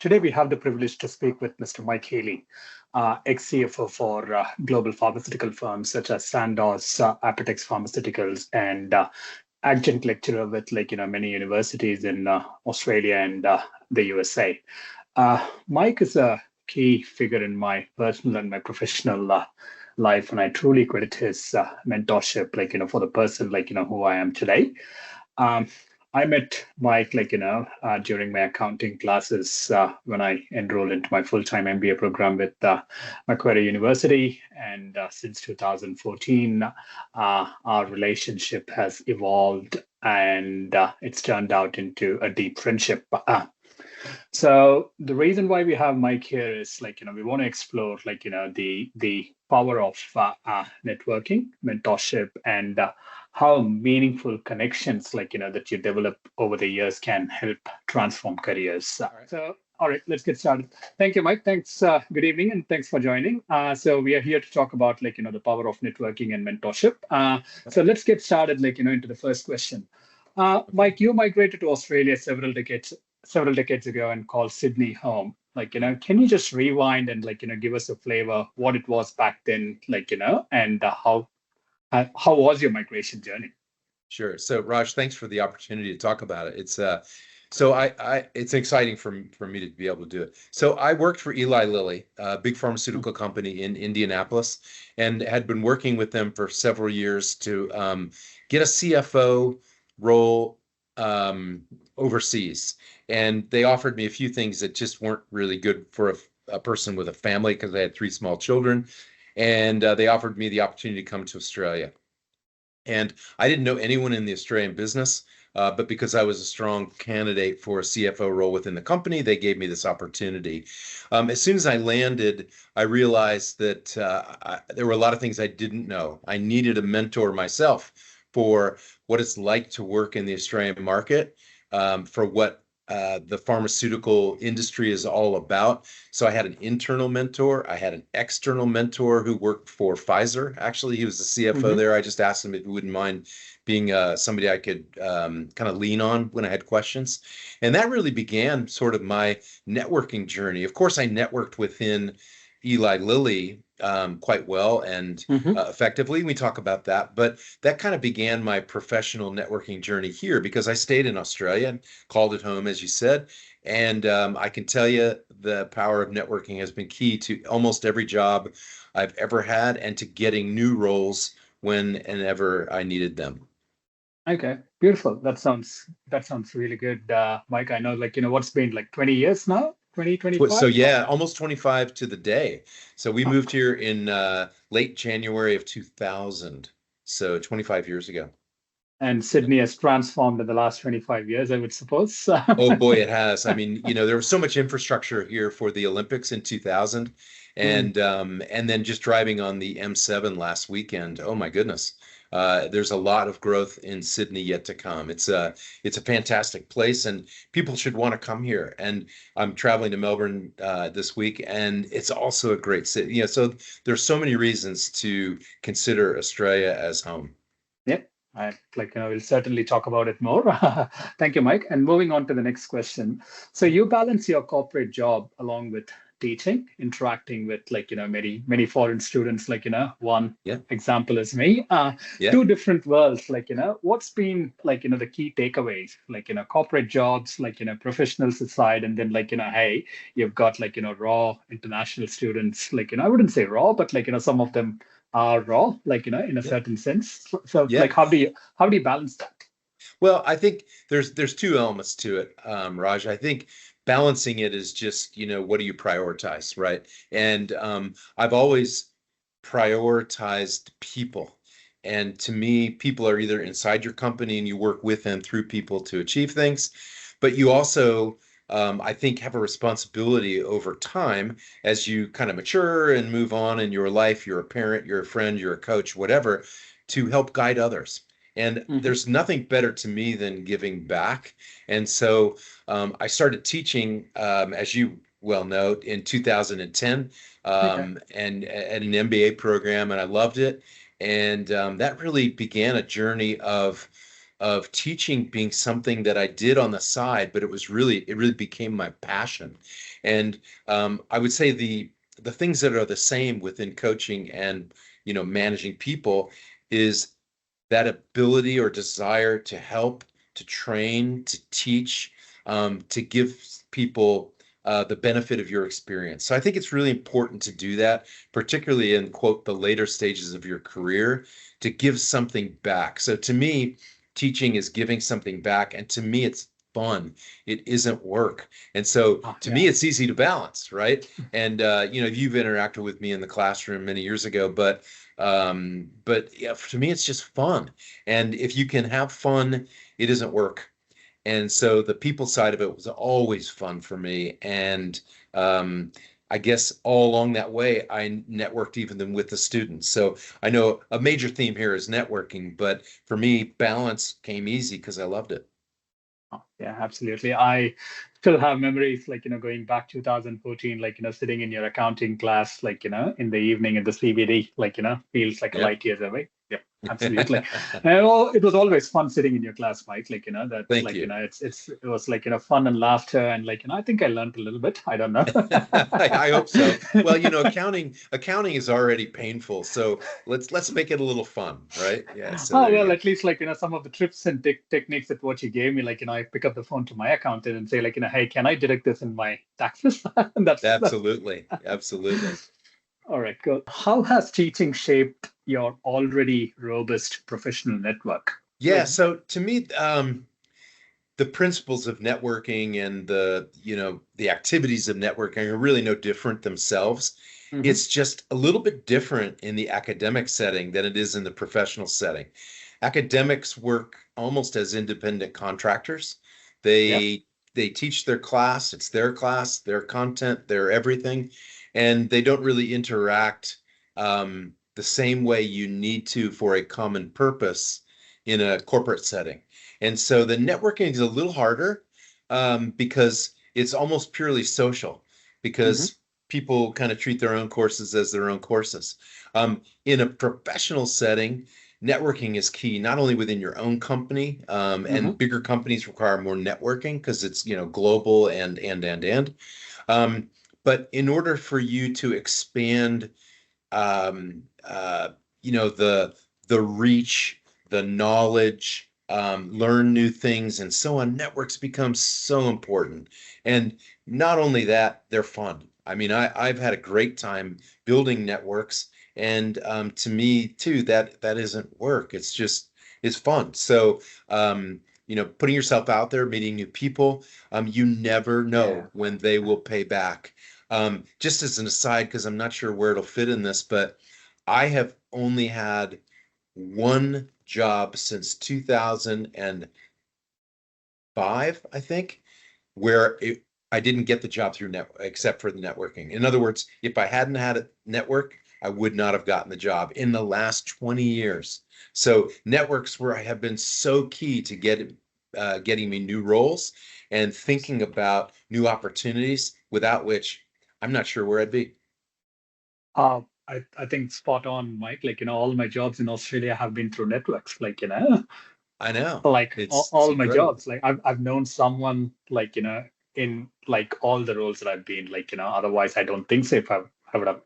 Today we have the privilege to speak with Mr. Mike Healy, ex-CFO for global pharmaceutical firms such as Sandoz, Apotex Pharmaceuticals, and adjunct lecturer with many universities in Australia and the USA. Mike is a key figure in my personal and my professional life, and I truly credit his mentorship, for the person who I am today. Um, I met Mike, during my accounting classes when I enrolled into my full-time MBA program with Macquarie University. And since 2014, our relationship has evolved and it's turned out into a deep friendship. So the reason why we have Mike here is we want to explore the power of networking, mentorship, and how meaningful connections that you develop over the years can help transform careers. So all right, let's get started. Thank you, Mike. Thanks. Good evening, and thanks for joining. So we are here to talk about the power of networking and mentorship. So let's get started into the first question. Mike, you migrated to Australia several decades ago and called Sydney home. Can you just rewind and give us a flavor what it was back then, and how was your migration journey? Sure. So Raj, thanks for the opportunity to talk about it. It's exciting for me to be able to do it. So I worked for Eli Lilly, a big pharmaceutical company in Indianapolis, and had been working with them for several years to get a CFO role overseas. And they offered me a few things that just weren't really good for a person with a family because I had three small children. And they offered me the opportunity to come to Australia. And I didn't know anyone in the Australian business, but because I was a strong candidate for a CFO role within the company, they gave me this opportunity. As soon as I landed, I realized that there were a lot of things I didn't know. I needed a mentor myself for what it's like to work in the Australian market, for what the pharmaceutical industry is all about. So I had an internal mentor. I had an external mentor who worked for Pfizer. Actually, he was the CFO there. I just asked him if he wouldn't mind being somebody I could kind of lean on when I had questions. And that really began sort of my networking journey. Of course, I networked within Eli Lilly quite well and effectively. We talk about that, but that kind of began my professional networking journey here because I stayed in Australia and called it home, as you said. And I can tell you the power of networking has been key to almost every job I've ever had and to getting new roles when and ever I needed them. Okay, beautiful. That sounds really good, Mike. I know, what's been 20 years now, 2025. So yeah, almost 25 to the day. So we moved here in late January of 2000. So 25 years ago. And Sydney has transformed in the last 25 years, I would suppose. Oh boy, it has. I mean, there was so much infrastructure here for the Olympics in 2000, and then just driving on the M7 last weekend. Oh my goodness. There's a lot of growth in Sydney yet to come. It's a fantastic place, and people should want to come here. And I'm traveling to Melbourne this week, and it's also a great city. So there's so many reasons to consider Australia as home. Yep. We'll certainly talk about it more. Thank you, Mike. And moving on to the next question. So you balance your corporate job along with teaching, interacting with many foreign students. One example is me. Two different worlds. What's been the key takeaways? Corporate jobs, professionals aside, and then hey, you've got raw international students. I wouldn't say raw, but some of them are raw, in a certain sense. So how do you balance that? Well, I think there's two elements to it, Raj. I think balancing it is just, what do you prioritize, right? And I've always prioritized people. And to me, people are either inside your company and you work with and through people to achieve things, but you also I think have a responsibility over time as you kind of mature and move on in your life. You're a parent, you're a friend, you're a coach, whatever, to help guide others. And there's nothing better to me than giving back. And so I started teaching, as you well know, in 2010, and at an MBA program, and I loved it. And that really began a journey of of teaching being something that I did on the side, but it really became my passion. And I would say the things that are the same within coaching and managing people is that ability or desire to help, to train, to teach, to give people the benefit of your experience. So I think it's really important to do that, particularly in, quote, the later stages of your career, to give something back. So to me, teaching is giving something back. And to me, it's fun. It isn't work. And so to me, Yeah. it's easy to balance, right? And you've interacted with me in the classroom many years ago, but yeah, to me, it's just fun. And if you can have fun, it isn't work. And so the people side of it was always fun for me. And I guess all along that way, I networked even then with the students. So I know a major theme here is networking, but for me, balance came easy because I loved it. Oh, yeah, absolutely. I still have memories going back 2014, sitting in your accounting class, in the evening in the CBD, feels like a Yep. light years away. Yep, absolutely. And it was always fun sitting in your class, Mike. That Thank you. it was fun and laughter, and I think I learned a little bit. I don't know. I hope so. Well, accounting is already painful, so let's make it a little fun, right? Yeah. So Oh, there well, you at least some of the tips and techniques that what you gave me, I pick up the phone to my accountant and say hey, can I deduct this in my taxes? And go. that's Absolutely, absolutely. all right, cool. How has teaching shaped your already robust professional network? Yeah. So to me, the principles of networking and the activities of networking are really no different themselves. Mm-hmm. It's just a little bit different in the academic setting than it is in the professional setting. Academics work almost as independent contractors. Yep. They teach their class, their content, their everything, and they don't really interact the same way you need to for a common purpose in a corporate setting. And so the networking is a little harder because it's almost purely social, Mm-hmm. because people kind of treat their own courses as their own courses. In a professional setting, networking is key, not only within your own company, Mm-hmm. and bigger companies require more networking because it's global and. Um, but in order for you to expand um, uh, the reach, the knowledge, learn new things, and so on. Networks become so important, and not only that, they're fun. I mean, I've had a great time building networks, and to me too, that isn't work. It's fun. So putting yourself out there, meeting new people, you never Yeah. know when they will pay back. Just as an aside, because I'm not sure where it'll fit in this, but I have only had one job since 2005, I think, where I didn't get the job through network except for the networking. In other words, if I hadn't had a network, I would not have gotten the job in the last 20 years. So networks where I have been so key to getting me new roles and thinking about new opportunities, without which I'm not sure where I'd be. I think spot on, Mike. All my jobs in Australia have been through networks. I know. It's All my incredible. jobs. I've known someone in all the roles that I've been otherwise I don't think so if I would have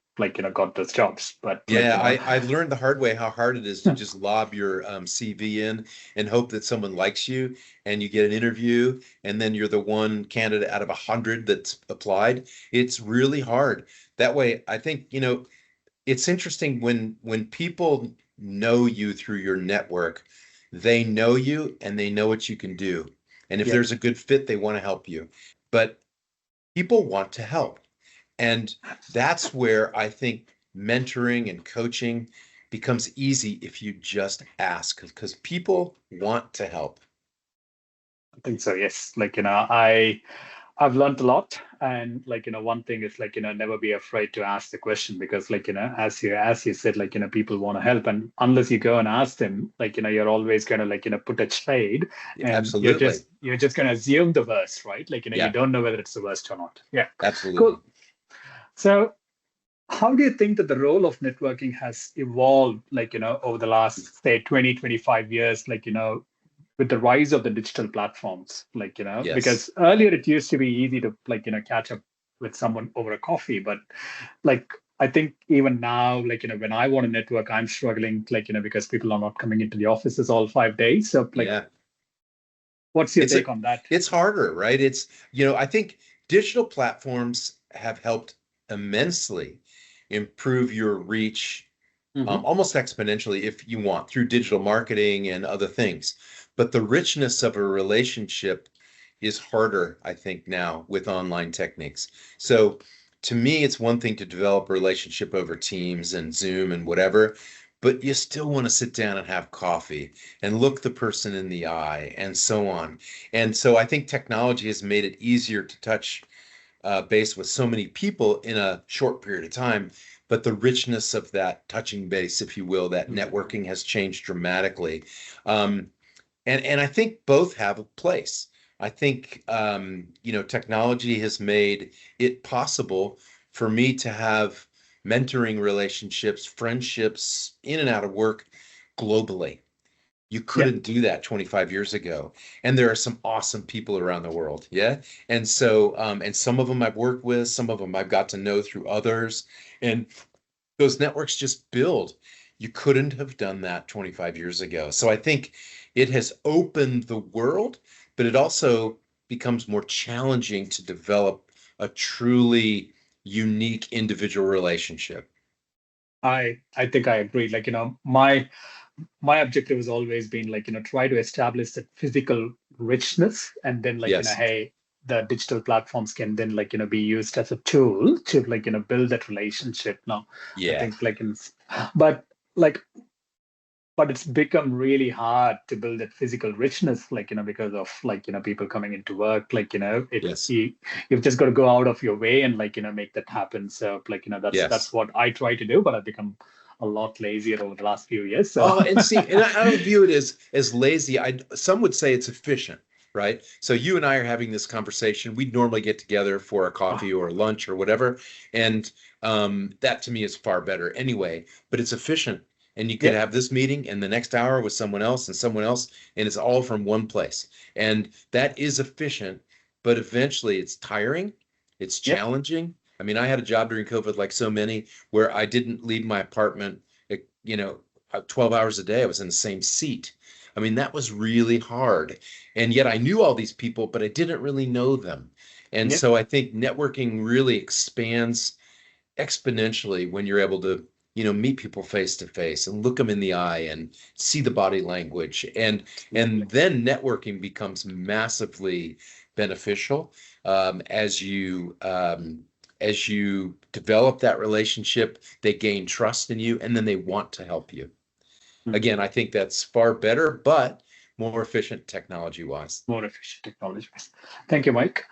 got those jobs. But Yeah, I learned the hard way how hard it is to just lob your CV in and hope that someone likes you and you get an interview, and then you're the one candidate out of 100 that's applied. It's really hard. That way, I think, it's interesting when people know you through your network, they know you and they know what you can do. And if yeah. there's a good fit, they want to help you. But people want to help. And that's where I think mentoring and coaching becomes easy if you just ask, because people want to help. I think so, yes. I've learned a lot, and one thing is never be afraid to ask the question because as you said people want to help, and unless you go and ask them you're always gonna put a shade, Yeah, and absolutely. you're just gonna assume the worst, right? You Yeah, don't know whether it's the worst or not. Yeah, absolutely. cool. So how do you think that the role of networking has evolved over the last say 20, 25 years with the rise of the digital platforms, Yes. because earlier it used to be easy to catch up with someone over a coffee, but like I think even now, when I want to network, I'm struggling, because people are not coming into the offices all 5 days. So Yeah. what's your It's a take on that? it's harder, right? I think digital platforms have helped immensely improve your reach, Hmm. almost exponentially if you want, through digital marketing and other things. But the richness of a relationship is harder, I think, now with online techniques. So to me, it's one thing to develop a relationship over Teams and Zoom and whatever, but you still want to sit down and have coffee and look the person in the eye and so on. And so I think technology has made it easier to touch base with so many people in a short period of time. But the richness of that touching base, if you will, that networking has changed dramatically. Um, and I think both have a place. I think technology has made it possible for me to have mentoring relationships, friendships in and out of work globally. You Yeah. couldn't do that 25 years ago. And there are some awesome people around the world. Yeah. And so, and some of them I've worked with, some of them I've got to know through others. And those networks just build. You couldn't have done that 25 years ago. So I think it has opened the world, but it also becomes more challenging to develop a truly unique individual relationship. I think I agree. My objective has always been try to establish that physical richness, and then Yes. hey, the digital platforms can then be used as a tool to build that relationship. Now I Yeah. think but like but it's become really hard to build that physical richness, because of people coming into work, Yes. you've just got to go out of your way and make that happen. So that's Yes. what I try to do, but I've become a lot lazier over the last few years. So Oh, and see, and I don't view it as lazy. Some would say it's efficient, right? So you and I are having this conversation. We'd normally get together for a coffee or a lunch or whatever, and that to me is far better anyway. But it's efficient, and you could yeah, have this meeting and the next hour with someone else, and it's all from one place, and that is efficient. But eventually, it's tiring, it's yeah, challenging. I mean, I had a job during COVID, like so many, where I didn't leave my apartment, 12 hours a day. I was in the same seat. I mean, that was really hard. And yet I knew all these people, but I didn't really know them. And yeah. so I think networking really expands exponentially when you're able to, meet people face to face and look them in the eye and see the body language. And Exactly. then networking becomes massively beneficial as you develop that relationship, they gain trust in you, and then they want to help you. Mhm. Again, I think that's far better, but more efficient technology wise. More efficient technology. Thank you, Mike.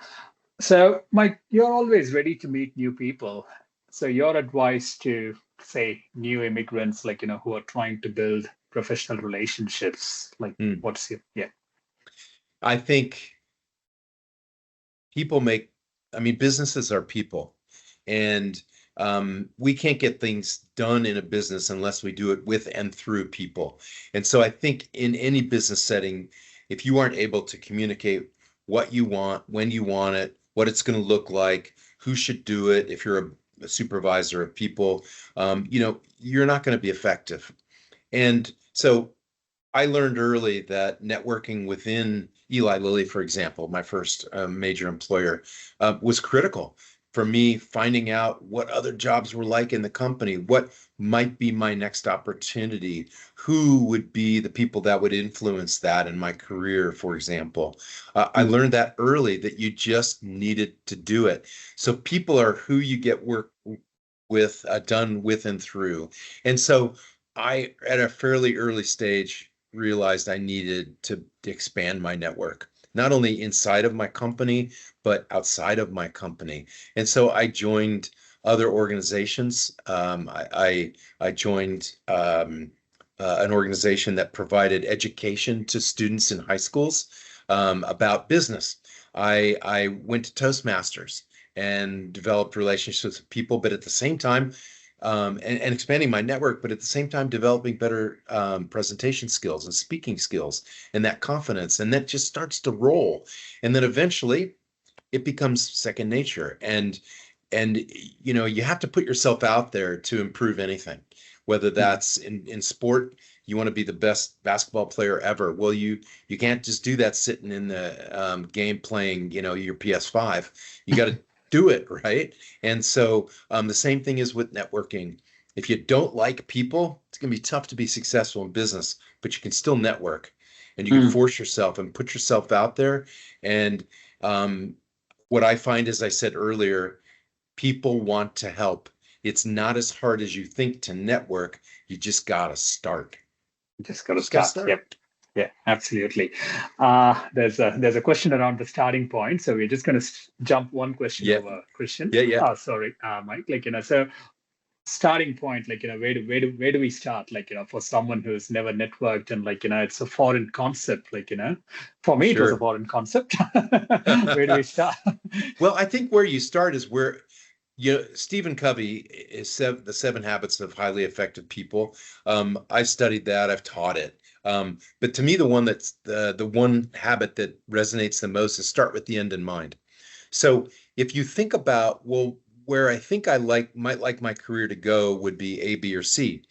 So, Mike, you're always ready to meet new people. So, your advice to, say, new immigrants, who are trying to build professional relationships, Hmm. what's your, yeah. I think people make, I mean, businesses are people. And we can't get things done in a business unless we do it with and through people. And so I think in any business setting, if you aren't able to communicate what you want, when you want it, what it's going to look like, who should do it, if you're a supervisor of people, you're not going to be effective. And so I learned early that networking within Eli Lilly, for example, my first major employer, was critical for me finding out what other jobs were like in the company, what might be my next opportunity, who would be the people that would influence that in my career, for example. I Mhm. learned that early that you just needed to do it. So people are who you get work with, done with and through. And so I, at a fairly early stage, realized I needed to expand my network, not only inside of my company, but outside of my company. And so I joined other organizations. I joined an organization that provided education to students in high schools about business. I went to Toastmasters and developed relationships with people, but at the same time, and expanding my network, but at the same time developing better presentation skills and speaking skills and that confidence. And that just starts to roll. And then eventually it becomes second nature. And you have to put yourself out there to improve anything, whether that's in sport. You want to be the best basketball player ever. Well, you can't just do that sitting in the game playing, your PS5. You got to do it, right? And so the same thing is with networking. If you don't like people, it's going to be tough to be successful in business, but you can still network and you can force yourself and put yourself out there. And what I find, as I said earlier, people want to help. It's not as hard as you think to network. You just got to start. Just got to start. Yep. Yeah, absolutely. There's a question around the starting point, so we're just going to jump one question over, Christian. Yeah. Oh, sorry, Mike. So starting point, where do we start? For someone who's never networked and it's a foreign concept. For me, it was a foreign concept. Where do we start? Well, I think where you start is where. Stephen Covey is the 7 Habits of Highly Effective People. I've studied that. I've taught it. But to me, the one that's the one habit that resonates the most is start with the end in mind. So if you think about, well, where I think might like my career to go would be A, B, or C.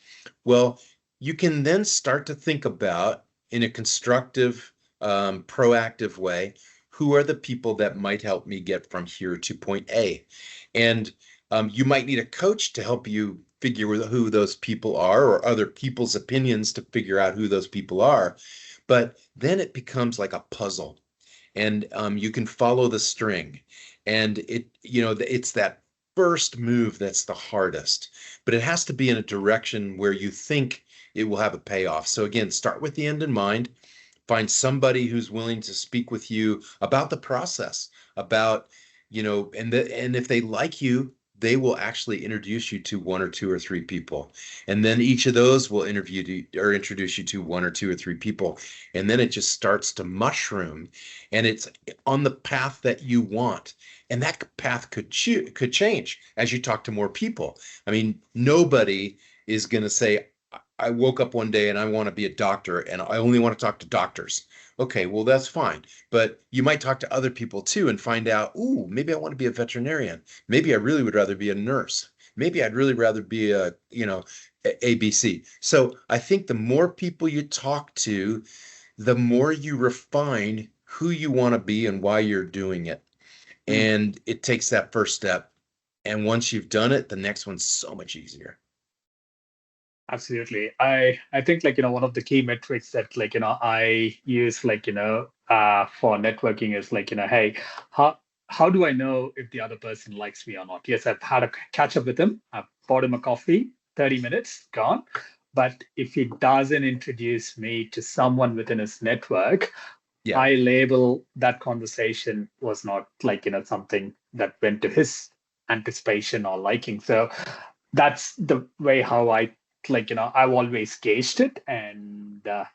Well, you can then start to think about, in a constructive, proactive way, who are the people that might help me get from here to point A? And you might need a coach to help you figure who those people are, or other people's opinions to figure out who those people are. But then it becomes like a puzzle, and you can follow the string. And it's that first move that's the hardest, but it has to be in a direction where you think it will have a payoff. So again, start with the end in mind. Find somebody who's willing to speak with you about the process, about, and if they like you, they will actually introduce you to 1 or 2 or 3 people. And then each of those will introduce you to 1 or 2 or 3 people. And then it just starts to mushroom, and it's on the path that you want. And that path could change as you talk to more people. I mean, nobody is going to say, I woke up one day and I want to be a doctor and I only want to talk to doctors. Okay, well, that's fine. But you might talk to other people too and find out, ooh, maybe I want to be a veterinarian. Maybe I really would rather be a nurse. Maybe I'd really rather be ABC. So I think the more people you talk to, the more you refine who you want to be and why you're doing it. And it takes that first step. And once you've done it, the next one's so much easier. Absolutely. I think one of the key metrics that I use for networking is hey, how do I know if the other person likes me or not? Yes, I've had a catch up with him. I've bought him a coffee, 30 minutes, gone. But if he doesn't introduce me to someone within his network, I label that conversation was not something that went to his anticipation or liking. So that's the way how I I've always gauged it. And no,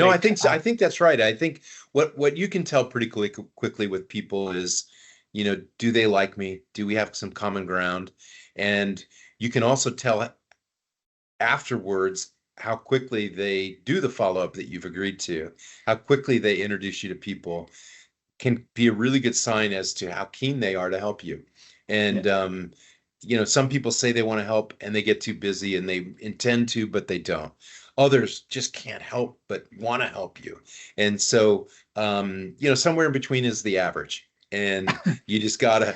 I think that's right. I think what you can tell pretty quickly with people is, do they like me? Do we have some common ground? And you can also tell afterwards how quickly they do the follow-up that you've agreed to, how quickly they introduce you to people can be a really good sign as to how keen they are to help you. And some people say they want to help and they get too busy and they intend to, but they don't. Others just can't help but want to help you. And so, somewhere in between is the average. And you just gotta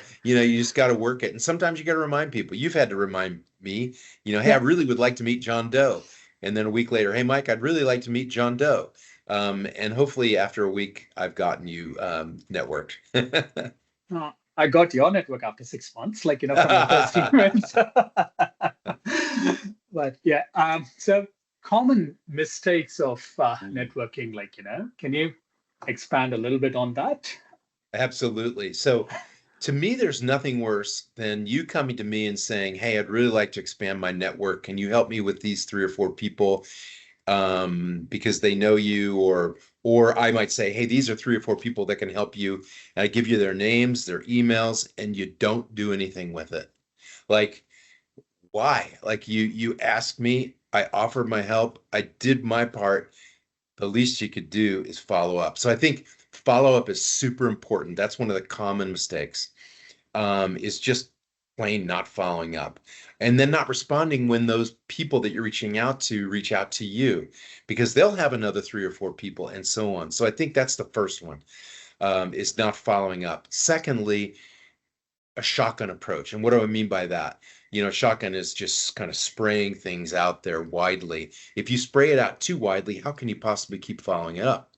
work it. And sometimes you gotta remind people. You've had to remind me, hey, I really would like to meet John Doe. And then a week later, hey, Mike, I'd really like to meet John Doe. And hopefully after a week, I've gotten you networked. I got your network after 6 months, from the first event. But so common mistakes of networking, can you expand a little bit on that? Absolutely. So to me, there's nothing worse than you coming to me and saying, hey, I'd really like to expand my network. Can you help me with these 3 or 4 people? Because they know you, or I might say, hey, these are 3 or 4 people that can help you. And I give you their names, their emails, and you don't do anything with it. Like, why? Like you asked me, I offered my help, I did my part. The least you could do is follow up. So I think follow up is super important. That's one of the common mistakes, is just plain not following up and then not responding when those people that you're reaching out to reach out to you, because they'll have another three or four people and so on. So I think that's the first one, is not following up. Secondly, a shotgun approach. And what do I mean by that? Shotgun is just kind of spraying things out there widely. If you spray it out too widely, how can you possibly keep following it up?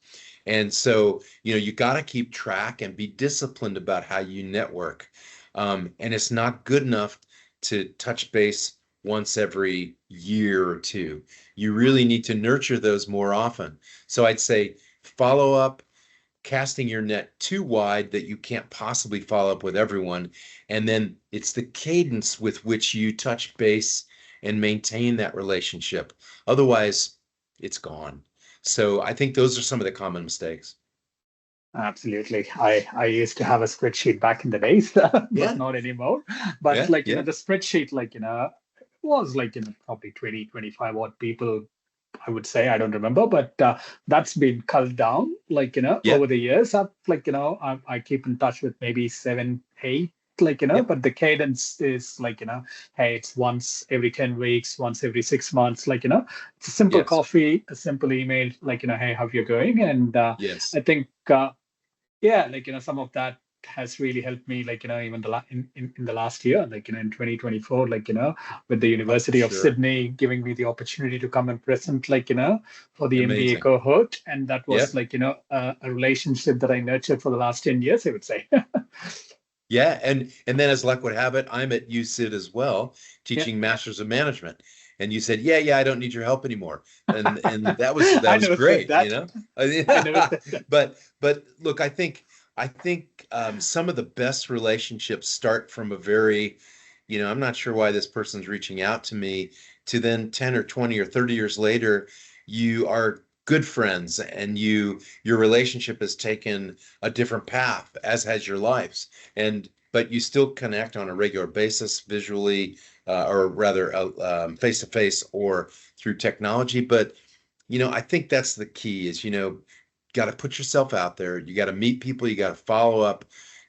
And so, you got to keep track and be disciplined about how you network. And it's not good enough to touch base once every year or two. You really need to nurture those more often. So I'd say follow up, casting your net too wide that you can't possibly follow up with everyone. And then it's the cadence with which you touch base and maintain that relationship. Otherwise, it's gone. So I think those are some of the common mistakes. Absolutely. I used to have a spreadsheet back in the days, but Yeah. not anymore. But Yeah. like, Yeah. the spreadsheet, like, was like, probably 20, 25 odd people, I would say. I don't remember, but that's been culled down, like, Yeah. over the years. I've, like, I keep in touch with maybe 7, 8, like, Yep. but the cadence is like, hey, it's once every 10 weeks, once every 6 months, like, it's a simple Yes. coffee, a simple email, like, hey, how you going? And Yes. I think, yeah, like, some of that has really helped me, like, even in the last year, like, in 2024, like, with the Oh, for University of sure. Sydney giving me the opportunity to come and present, like, for the MBA Amazing. cohort. And that was Yep. like, a relationship that I nurtured for the last 10 years, I would say. Yeah. And then as luck would have it, I'm at USyd as well, Yeah. teaching Masters of Management. And you said, yeah, I don't need your help anymore. And that I was never said great, that. I never said that. But look, I think some of the best relationships start from a very, I'm not sure why this person's reaching out to me, to then 10 or 20 or 30 years later, you are good friends and your relationship has taken a different path, as has your lives. But you still connect on a regular basis, visually, or rather, face to face or through technology. But I think that's the key is, got to put yourself out there. You got to meet people. You got to follow up.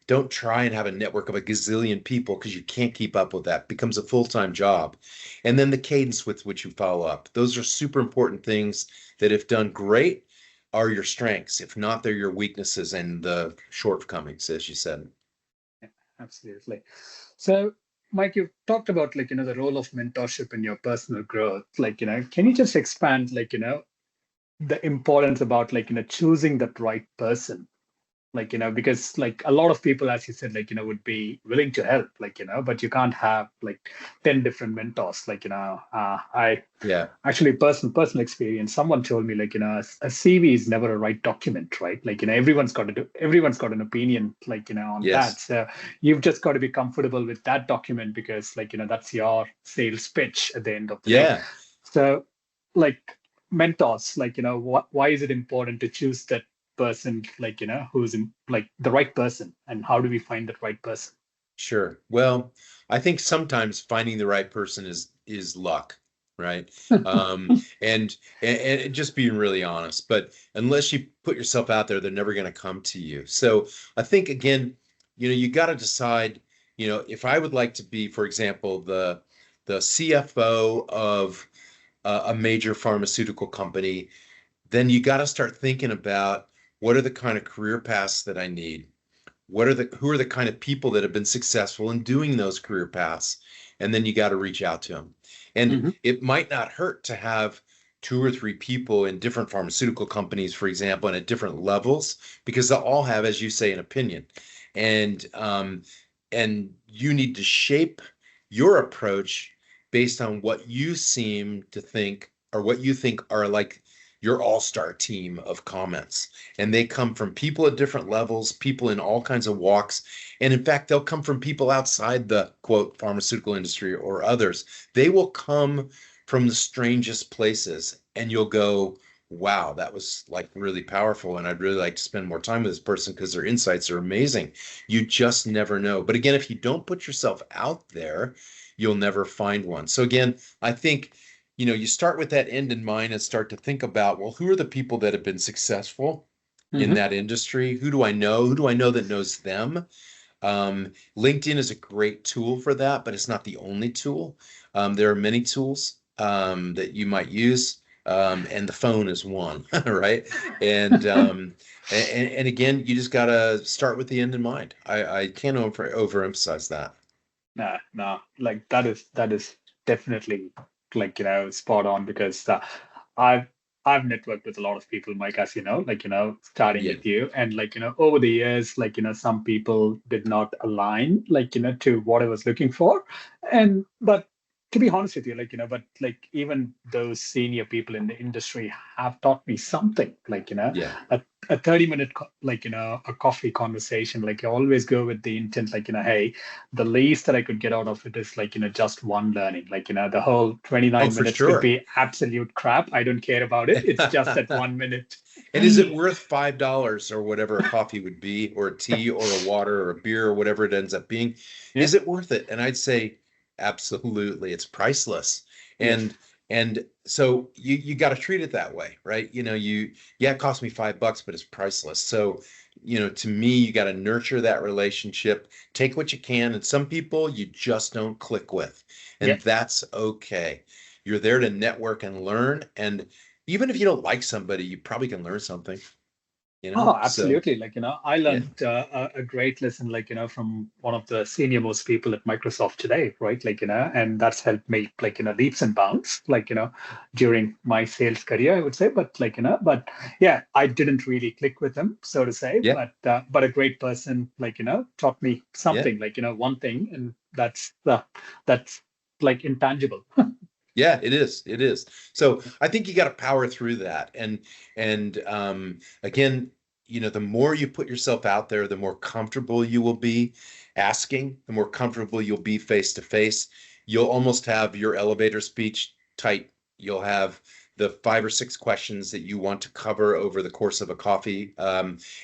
Don't try and have a network of a gazillion people because you can't keep up with that. It becomes a full-time job. And then the cadence with which you follow up. Those are super important things that, if done great, are your strengths. If not, they're your weaknesses and the shortcomings, as you said. Yeah, absolutely. So, Mike, you've talked about, like, the role of mentorship in your personal growth. Like, can you just expand, like, the importance about, like, choosing that right person, like, because, like, a lot of people, as you said, like, would be willing to help, like, but you can't have like 10 different mentors, like, I Yeah. actually, personal experience, someone told me, like, a CV is never a right document, right? Like, everyone's got an opinion, like, on that. Yes. So you've just got to be comfortable with that document, because, like, that's your sales pitch at the end of the day. Yeah. So, like, mentors, like, why is it important to choose that person, like, who's in, like, the right person, and how do we find that right person? Sure. Well, I think sometimes finding the right person is luck, right? Um, and just being really honest. But unless you put yourself out there, they're never going to come to you. So I think again, you got to decide. If I would like to be, for example, the CFO of a major pharmaceutical company, then you got to start thinking about what are the kind of career paths that I need, who are the kind of people that have been successful in doing those career paths, and then you got to reach out to them. And Hmm. it might not hurt to have two or three people in different pharmaceutical companies, for example, and at different levels, because they'll all have, as you say, an opinion. And um, and you need to shape your approach based on what you seem to think, or what you think are like your all-star team of comments. And they come from people at different levels, people in all kinds of walks. And in fact, they'll come from people outside the quote pharmaceutical industry or others. They will come from the strangest places, and you'll go, wow, that was like really powerful. And I'd really like to spend more time with this person because their insights are amazing. You just never know. But again, if you don't put yourself out there, you'll never find one. So again, I think, you start with that end in mind and start to think about, well, who are the people that have been successful in Hmm. that industry? Who do I know? Who do I know that knows them? LinkedIn is a great tool for that, but it's not the only tool. There are many tools that you might use, and the phone is one, right? And and again, you just got to start with the end in mind. I can't overemphasize that. Nah, nah, like that is definitely spot on because I've I've networked with a lot of people, Mike, as you know, starting Yeah, with you, and over the years, some people did not align, to what I was looking for, and but to be honest with you, but even those senior people in the industry have taught me something, yeah, a 30-minute a coffee conversation, I always go with the intent, hey, the least that I could get out of it is just one learning. The whole oh, 29 for minutes could sure. be absolute crap. I don't care about it. It's just that 1 minute. And is it worth $5 or whatever a coffee would be, or a tea, or a water, or a beer, or whatever it ends up being? Yeah. Is it worth it? And I'd say absolutely, it's priceless. Yes. And so you got to treat it that way, right? Yeah, it cost me $5, but it's priceless. So, to me, you got to nurture that relationship, take what you can, and some people you just don't click with, Yeah. and that's okay. You're there to network and learn, and even if you don't like somebody, you probably can learn something, you know? Oh, So, absolutely. I yeah, learned a great lesson, from one of the senior most people at Microsoft today, right? And that's helped me, leaps and bounds, during my sales career, I would say. But yeah, I didn't really click with him, so to say. yeah, But a great person, taught me yeah, something, one thing, and that's intangible. yeah, it is. It is. So I think you got to power through that. And again, the more you put yourself out there, the more comfortable you will be asking, the more comfortable you'll be face to face. You'll almost have your elevator speech tight. You'll have the 5 or 6 questions that you want to cover over the course of a coffee.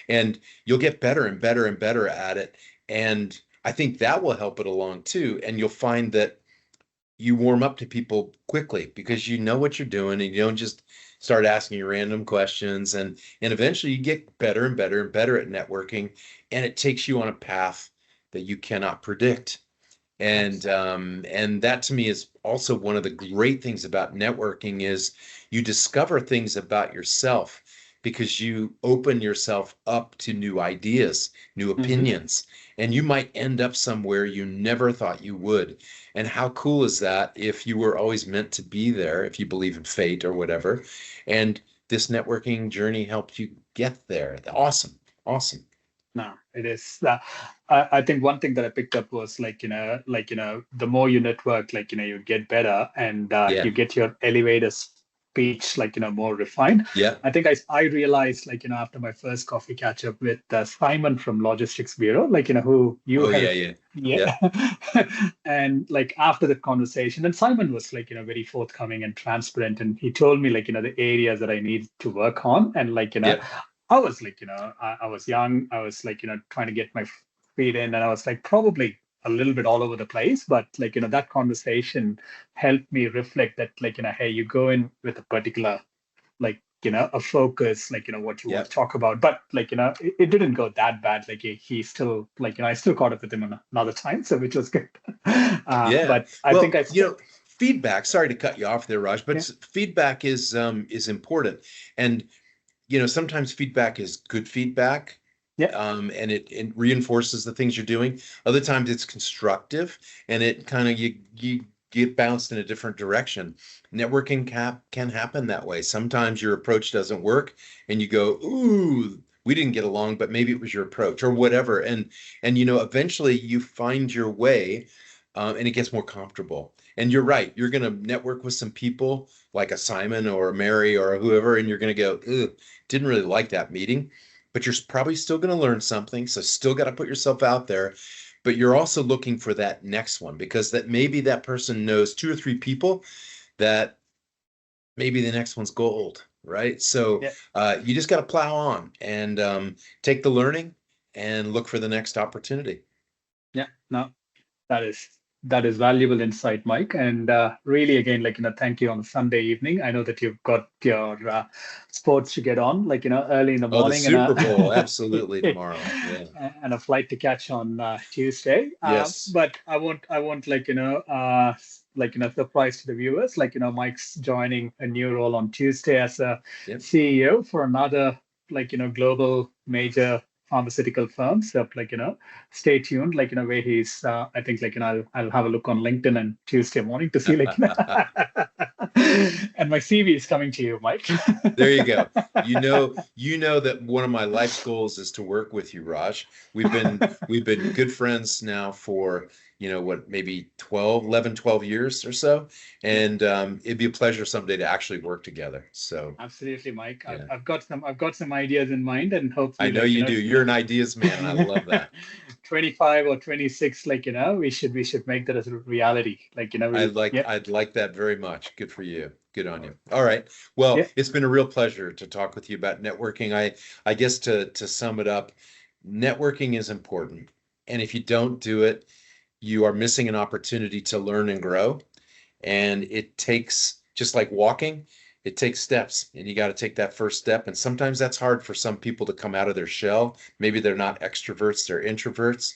And you'll get better and better and better at it. And I think that will help it along too. And you'll find that you warm up to people quickly because you know what you're doing and you don't just start asking random questions, and eventually you get better and better and better at networking, and it takes you on a path that you cannot predict. And that to me is also one of the great things about networking is you discover things about yourself because you open yourself up to new ideas, new Mhm. opinions, and you might end up somewhere you never thought you would. And how cool is that if you were always meant to be there, if you believe in fate or whatever, and this networking journey helped you get there? Awesome. Awesome. No, it is. I think one thing that I picked up was the more you network, you get better and Yeah. you get your elevator speech, more refined. Yeah. I think I realized, after my first coffee catch up with Simon from Logistics Bureau, who you Oh yeah, helped. yeah. Yeah. Yeah. And after that conversation, and Simon was very forthcoming and transparent. And he told me, the areas that I need to work on. And Yep. I was I was young. I was trying to get my feet in, and I was probably a little bit all over the place. But that conversation helped me reflect that hey, you go in with a particular a focus, what you want to Yep. talk about. But it didn't go that bad. He still I still caught up with him another time, so which was good. Yeah. But I think Well, I still feedback, sorry to cut you off there, Raj, but yeah feedback is important. And sometimes feedback is good feedback, yeah and it reinforces the things you're doing. Other times it's constructive and it kind of you get bounced in a different direction. Networking can happen that way. Sometimes your approach doesn't work and you go, ooh, we didn't get along, but maybe it was your approach or whatever. And eventually you find your way, and it gets more comfortable. And you're right, you're going to network with some people like a Simon or a Mary or whoever, and you're going to go, ugh, didn't really like that meeting, but you're probably still going to learn something. So still got to put yourself out there, but you're also looking for that next one because that maybe that person knows 2 or 3 people that maybe the next one's gold. right? So Yeah. you just got to plow on and take the learning and look for the next opportunity. Yeah. No, that is that is valuable insight, Mike. And really, again, thank you on a Sunday evening. I know that you've got your sports to get on, early in the Oh, the morning, and Super Bowl, absolutely tomorrow. Yeah. and a flight to catch on Tuesday. Yes. But I won't surprise to the viewers. Mike's joining a new role on Tuesday as a Yep. CEO for another global major pharmaceutical firm. So stay tuned. Where he's. I think I'll have a look on LinkedIn and Tuesday morning to see and my CV is coming to you, Mike. There you go. You know that one of my life's goals is to work with you, Raj. We've been good friends now for, what, maybe 12 years or so. And it'd be a pleasure someday to actually work together. So Absolutely, Mike. I've, yeah, I've got some I've got some ideas in mind, and I hopefully, know you do. You're an ideas man, and I love that. 25 or 26, we should make that as a reality. Yeah, I'd like that very much. Good for you. Good on you. All right. Well, yeah, it's been a real pleasure to talk with you about networking. I guess to sum it up, networking is important. And if you don't do it, you are missing an opportunity to learn and grow. And it takes, just like walking, it takes steps, and you got to take that first step. And sometimes that's hard for some people to come out of their shell. Maybe they're not extroverts, they're introverts,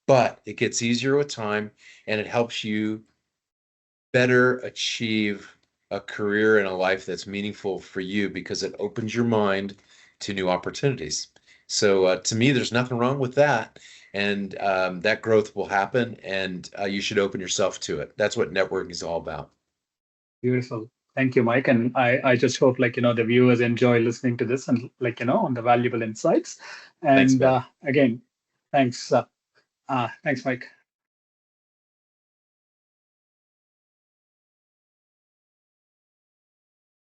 but it gets easier with time, and it helps you better achieve a career and a life that's meaningful for you because it opens your mind to new opportunities. So to me, there's nothing wrong with that. And that growth will happen, and you should open yourself to it. That's what networking is all about. beautiful. Thank you, Mike. And I just hope the viewers enjoy listening to this and on the valuable insights. Thanks, And buddy. again, thanks, thanks, Mike.